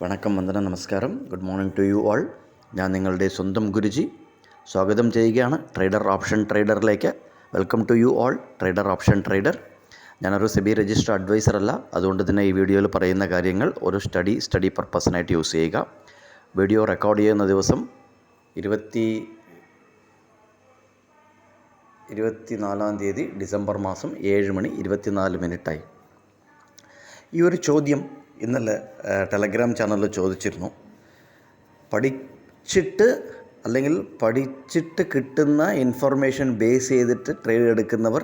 വണക്കം, വന്ദനം, നമസ്കാരം. Good morning to you all. ഞാൻ നിങ്ങളുടെ സ്വന്തം ഗുരുജി സ്വാഗതം ചെയ്യുകയാണ് ട്രേഡർ ഓപ്ഷൻ ട്രേഡറിലേക്ക്. Welcome to you all trader option trader. ഞാനൊരു സെബി രജിസ്റ്റർ അഡ്വൈസർ അല്ല, അതുകൊണ്ട് തന്നെ ഈ വീഡിയോയിൽ പറയുന്ന കാര്യങ്ങൾ ഒരു സ്റ്റഡി പർപ്പസിനായിട്ട് യൂസ് ചെയ്യുക. വീഡിയോ റെക്കോർഡ് ചെയ്യുന്ന ദിവസം 24 ഡിസംബർ മാസം 7:24 ഈ ഒരു ചോദ്യം ഇന്നലെ ടെലഗ്രാം ചാനലിൽ ചോദിച്ചിരുന്നു. പഠിച്ചിട്ട് കിട്ടുന്ന ഇൻഫർമേഷൻ ബേസ് ചെയ്തിട്ട് ട്രേഡ് എടുക്കുന്നവർ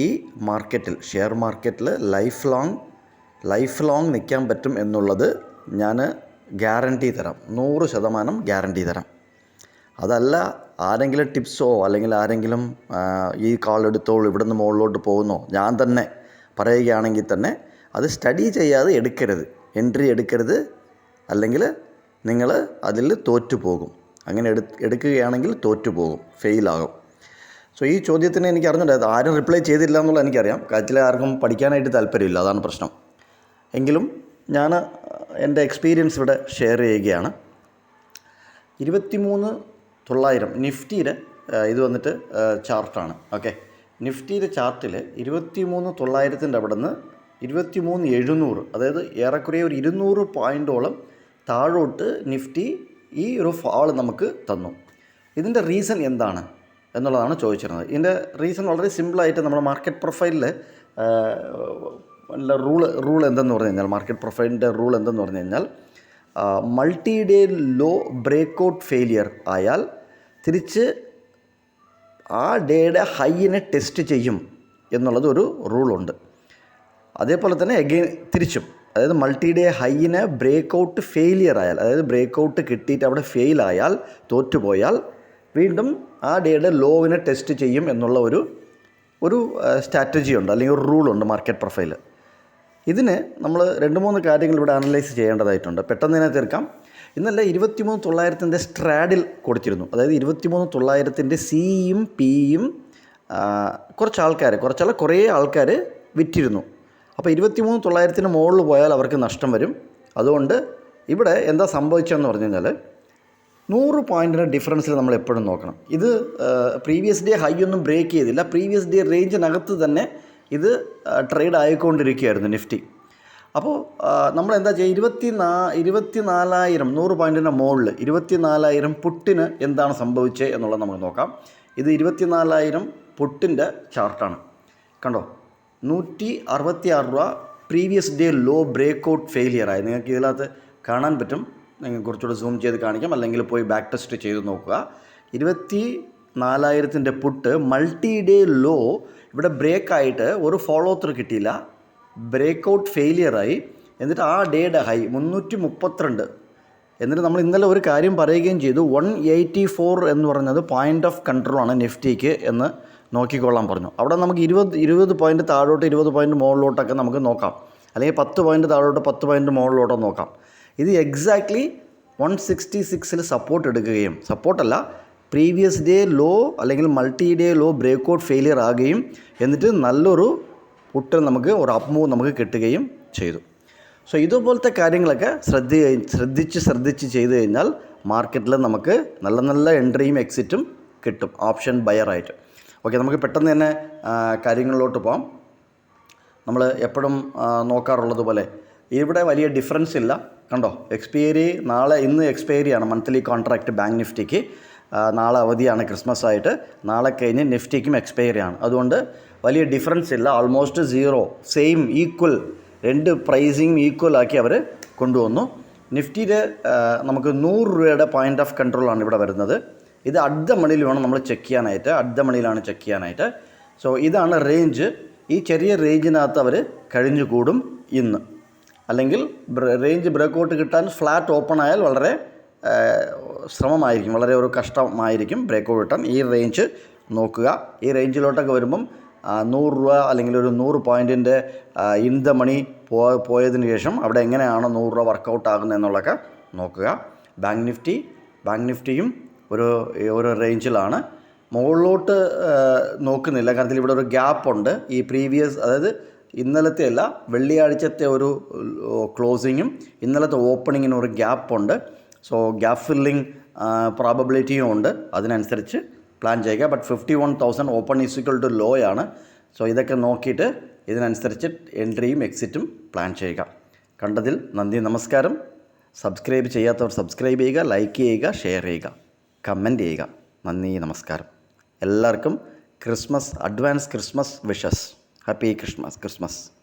ഈ മാർക്കറ്റിൽ, ഷെയർ മാർക്കറ്റിൽ ലൈഫ് ലോങ് നിൽക്കാൻ പറ്റും എന്നുള്ളത് ഞാൻ ഗ്യാരണ്ടി തരാം, 100% ഗ്യാരണ്ടി തരാം. അതല്ല ആരെങ്കിലും ടിപ്സോ അല്ലെങ്കിൽ ആരെങ്കിലും ഈ കാൾ എടുത്തോളൂ, ഇവിടുന്ന് മുകളിലോട്ട് പോകുന്നോ ഞാൻ തന്നെ പറയുകയാണെങ്കിൽ തന്നെ അത് സ്റ്റഡി ചെയ്യാതെ എടുക്കരുത്, എൻട്രി എടുക്കരുത്. അല്ലെങ്കിൽ നിങ്ങൾ അതിൽ തോറ്റുപോകും. അങ്ങനെ എടുക്കുകയാണെങ്കിൽ തോറ്റുപോകും, ഫെയിലാകും. സോ ഈ ചോദ്യത്തിന് എനിക്ക് അറിഞ്ഞിട്ട് ആരും റിപ്ലൈ ചെയ്തില്ല എന്നുള്ളത് എനിക്കറിയാം. കാര്യത്തിൽ ആർക്കും പഠിക്കാനായിട്ട് താല്പര്യമില്ല, അതാണ് പ്രശ്നം. എങ്കിലും ഞാൻ എൻ്റെ എക്സ്പീരിയൻസ് ഇവിടെ ഷെയർ ചെയ്യുകയാണ്. 23,900 നിഫ്റ്റിയുടെ ഇത് വന്നിട്ട് ചാർട്ടാണ്. ഓക്കെ, നിഫ്റ്റിയുടെ ചാർട്ടിൽ 23,900 അവിടെ നിന്ന് 23,700, അതായത് ഏറെക്കുറെ ഒരു 200 പോയിൻറ്റോളം താഴോട്ട് നിഫ്റ്റി ഈ ഒരു ഫാൾ നമുക്ക് തന്നു. ഇതിൻ്റെ റീസൺ എന്താണ് എന്നുള്ളതാണ് ചോദിച്ചിരുന്നത്. ഇതിൻ്റെ റീസൺ വളരെ സിമ്പിളായിട്ട് നമ്മുടെ മാർക്കറ്റ് പ്രൊഫൈലിൽ റൂൾ എന്തെന്ന് പറഞ്ഞു കഴിഞ്ഞാൽ, മാർക്കറ്റ് പ്രൊഫൈലിൻ്റെ റൂൾ എന്തെന്ന് പറഞ്ഞു കഴിഞ്ഞാൽ, multi day low breakout failure ആയാൽ തിരിച്ച് ആ ഡേയുടെ ഹൈയിനെ ടെസ്റ്റ് ചെയ്യും എന്നുള്ളത് ഒരു റൂളുണ്ട്. അതേപോലെ തന്നെ തിരിച്ചും, അതായത് മൾട്ടി ഡേ ഹൈയിന് ബ്രേക്കൗട്ട് ഫെയിലിയർ ആയാൽ, അതായത് ബ്രേക്കൗട്ട് കിട്ടിയിട്ട് അവിടെ ഫെയിലായാൽ, തോറ്റുപോയാൽ വീണ്ടും ആ ഡേയുടെ ലോവിനെ ടെസ്റ്റ് ചെയ്യും എന്നുള്ള ഒരു സ്ട്രാറ്റജി ഉണ്ട്, അല്ലെങ്കിൽ ഒരു റൂളുണ്ട് മാർക്കറ്റ് പ്രൊഫൈൽ. ഇതിന് നമ്മൾ 2-3 കാര്യങ്ങൾ ഇവിടെ അനലൈസ് ചെയ്യേണ്ടതായിട്ടുണ്ട്. പെട്ടെന്ന് തന്നെ തീർക്കാം. ഇന്നല്ല 23,900 സ്ട്രാഡിൽ കൊടുത്തിരുന്നു. അതായത് 23,900 സിയും പിയും കുറേ ആൾക്കാർ വിറ്റിരുന്നു. അപ്പോൾ 23,900 മുകളിൽ പോയാൽ അവർക്ക് നഷ്ടം വരും. അതുകൊണ്ട് ഇവിടെ എന്താ സംഭവിച്ചതെന്ന് പറഞ്ഞു കഴിഞ്ഞാൽ, 100 പോയിൻറ്റിൻ്റെ ഡിഫറൻസിൽ നമ്മൾ എപ്പോഴും നോക്കണം. ഇത് പ്രീവിയസ് ഡേ ഹൈ ഒന്നും ബ്രേക്ക് ചെയ്തില്ല, പ്രീവിയസ് ഡേ റേഞ്ചിനകത്ത് തന്നെ ഇത് ട്രേഡ് ആയിക്കൊണ്ടിരിക്കുകയായിരുന്നു നിഫ്റ്റി. അപ്പോൾ നമ്മൾ എന്താ ചെയ്യുക, 24,000 100 പോയിൻറ്റിൻ്റെ മുകളിൽ 24,000 പുട്ടിന് എന്താണ് സംഭവിച്ചത് എന്നുള്ളത് നമുക്ക് നോക്കാം. ഇത് 24,000 പുട്ടിൻ്റെ ചാർട്ടാണ്. കണ്ടോ, 166 രൂപ പ്രീവിയസ് ഡേ ലോ ബ്രേക്കൗട്ട് ഫെയിലിയറായി. നിങ്ങൾക്ക് ഇതിനകത്ത് കാണാൻ പറ്റും. നിങ്ങൾ കുറച്ചുകൂടെ സൂം ചെയ്ത് കാണിക്കാം, അല്ലെങ്കിൽ പോയി ബാക്ക് ടെസ്റ്റ് ചെയ്ത് നോക്കുക. 24,000 പുട്ട് മൾട്ടി ഡേ ലോ ഇവിടെ ബ്രേക്കായിട്ട് ഒരു ഫോളോ ത്രൂ കിട്ടിയില്ല, ബ്രേക്കൗട്ട് ഫെയിലിയറായി. എന്നിട്ട് ആ ഡേയുടെ ഹൈ 332. എന്നിട്ട് നമ്മൾ ഇന്നലെ ഒരു കാര്യം പറയുകയും ചെയ്തു, 184 എന്ന് പറയുന്നത് പോയിൻ്റ് ഓഫ് കൺട്രോളാണ് നിഫ്റ്റിക്ക് എന്ന് നോക്കിക്കൊള്ളാൻ പറഞ്ഞു. അവിടെ നമുക്ക് 20 പോയിൻറ്റ് താഴോട്ട് 20 പോയിൻറ്റ് മുകളിലോട്ടൊക്കെ നമുക്ക് നോക്കാം, അല്ലെങ്കിൽ 10 പോയിൻറ്റ് താഴോട്ട് 10 പോയിൻറ്റ് മുകളിലോട്ടോ നോക്കാം. ഇത് എക്സാക്ട്ലി 166 സപ്പോർട്ട് എടുക്കുകയും, സപ്പോർട്ടല്ല പ്രീവിയസ് ഡേ ലോ അല്ലെങ്കിൽ multi day low breakout failure ആകുകയും എന്നിട്ട് നല്ലൊരു പുട്ട് നമുക്ക് ഒരു അപ്പ് മൂവ് നമുക്ക് കിട്ടുകയും ചെയ്തു. സോ ഇതുപോലത്തെ കാര്യങ്ങളൊക്കെ ശ്രദ്ധിച്ച് ചെയ്ത് കഴിഞ്ഞാൽ മാർക്കറ്റിൽ നമുക്ക് നല്ല എൻട്രിയും എക്സിറ്റും കിട്ടും, ഓപ്ഷൻ ബയറായിട്ട്. ഓക്കെ, നമുക്ക് പെട്ടെന്ന് തന്നെ കാര്യങ്ങളിലോട്ട് പോകാം. നമ്മൾ എപ്പോഴും നോക്കാറുള്ളത് പോലെ ഇവിടെ വലിയ ഡിഫറൻസ് ഇല്ല. കണ്ടോ, എക്സ്പയറി ഇന്ന് എക്സ്പയറിയാണ് മന്ത്ലി കോൺട്രാക്റ്റ് ബാങ്ക് നിഫ്റ്റിക്ക്. നാളെ അവധിയാണ്, ക്രിസ്മസ് ആയിട്ട്. നാളെ കഴിഞ്ഞ് നിഫ്റ്റിക്കും എക്സ്പയറിയാണ്. അതുകൊണ്ട് വലിയ ഡിഫറൻസ് ഇല്ല, ഓൾമോസ്റ്റ് 0, സെയിം, ഈക്വൽ, രണ്ട് പ്രൈസിങ് ഈക്വൽ ആക്കി അവർ കൊണ്ടുവന്നു. നിഫ്റ്റിയുടെ നമുക്ക് 100 രൂപയുടെ പോയിൻ്റ് ഓഫ് കൺട്രോളാണ് ഇവിടെ വരുന്നത്. ഇത് അഡ്ദ മണിയിൽ വേണം നമ്മൾ ചെക്ക് ചെയ്യാനായിട്ട്. സോ ഇതാണ് റേഞ്ച്. ഈ ചെറിയ റേഞ്ചിനകത്ത് അവർ കഴിഞ്ഞുകൂടും ഇന്ന്. അല്ലെങ്കിൽ റേഞ്ച് ബ്രേക്കൗട്ട് കിട്ടാൻ ഫ്ലാറ്റ് ഓപ്പൺ ആയാൽ വളരെ ശ്രമമായിരിക്കും, വളരെ ഒരു കഷ്ടമായിരിക്കും ബ്രേക്കൗട്ട് കിട്ടാൻ. ഈ റേഞ്ച് നോക്കുക. ഈ റേഞ്ചിലോട്ടൊക്കെ വരുമ്പം 100 രൂപ അല്ലെങ്കിൽ ഒരു 100 പോയിൻറ്റിൻ്റെ ഇൻ ദ മണി പോയതിന് ശേഷം അവിടെ എങ്ങനെയാണ് 100 രൂപ വർക്കൗട്ട് ആകുന്നത് എന്നുള്ളതൊക്കെ നോക്കുക. ബാങ്ക് നിഫ്റ്റിയും ഒരു റേഞ്ചിലാണ്. മുകളിലോട്ട് നോക്കുന്നില്ല, കാരണം ഇവിടെ ഒരു ഗ്യാപ്പുണ്ട്. ഈ പ്രീവിയസ്, അതായത് ഇന്നലത്തെ അല്ല, വെള്ളിയാഴ്ചത്തെ ഒരു ക്ലോസിങ്ങും ഇന്നലത്തെ ഓപ്പണിങ്ങിനും ഒരു ഗ്യാപ്പുണ്ട്. സോ ഗ്യാപ്പ് ഫില്ലിംഗ് പ്രോബബിലിറ്റിയും ഉണ്ട്. അതിനനുസരിച്ച് പ്ലാൻ ചെയ്യുക. But 51,000 open equal to low ആണ്. സോ ഇതൊക്കെ നോക്കിയിട്ട് ഇതിനനുസരിച്ച് എൻട്രിയും എക്സിറ്റും പ്ലാൻ ചെയ്യുക. കണ്ടതിൽ നന്ദി, നമസ്കാരം. സബ്സ്ക്രൈബ് ചെയ്യാത്തവർ സബ്സ്ക്രൈബ് ചെയ്യുക, ലൈക്ക് ചെയ്യുക, ഷെയർ ചെയ്യുക, കമൻറ്റ് ചെയ്യുക. നന്ദി, നമസ്കാരം. എല്ലാവർക്കും advance Christmas wishes. Happy Christmas.